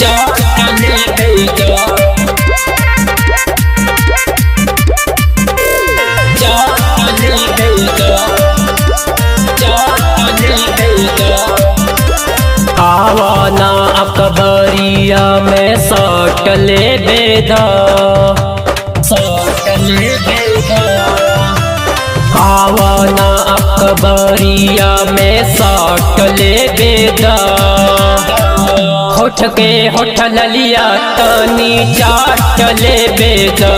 चाटले बेदा चाटले बेदा चाटले बेदा आवाना अकबरिया में सटले बेदा सटले बेदा आवाना अकबरिया में सटले बेदा होठ के होठ ललिया तनी चाटले बेदा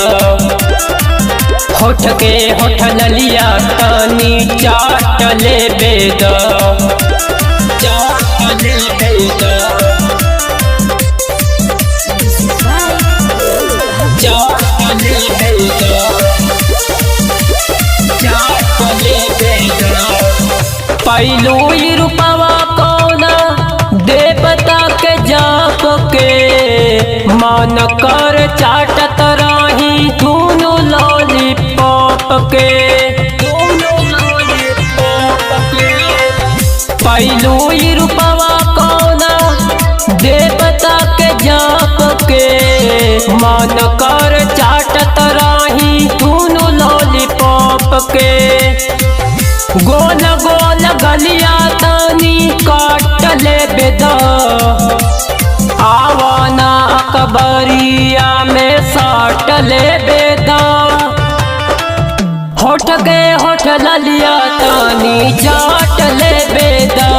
होठ के होठ ललिया तनी चाटले बेदा चाटले बेदा चाटले बेदा चाटले बेदा पहलू रूपवा कौना देवता के जाप के मन कर चाटत रही दूनो लॉलीपॉप के पहलू रूपवा कौना देवता के जाप के मन कर चाटत रही दूनो लॉलीपॉप के गोल गोल गलिया तनी काटले बेदा आवाना अकबरिया में साटले बेदा होठ के होठ ललिया तनी चाटले बेदा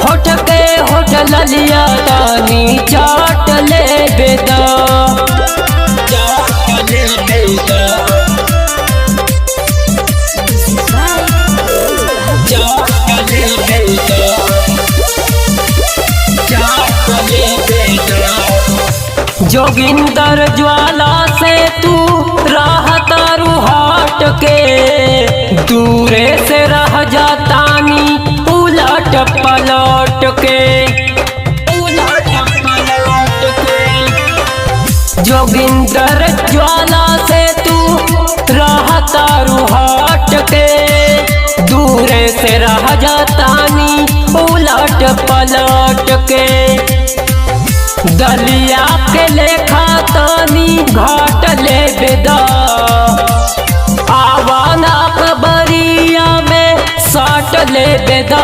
होठ के होठ ललिया तनी चाटले बेदा चाटले बेदा चाटले बेदा चाटले बेदा जोगिंदर ज्वाला से तू राहता रूहाट के दूरे से रह जातानी उलट पलट के उलट पलट के जोगिंदर ज्वाला से तू राहता रूहाट के दूरे से रह जातानी उलट पलट के दलिया के लेखा तानी घाट ले बेदा आवाना अकबरिया में साट ले बेदा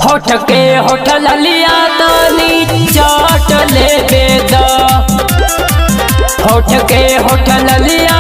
होठ के होठ ललिया तानी चाट ले बेदा होठ के होठ ललिया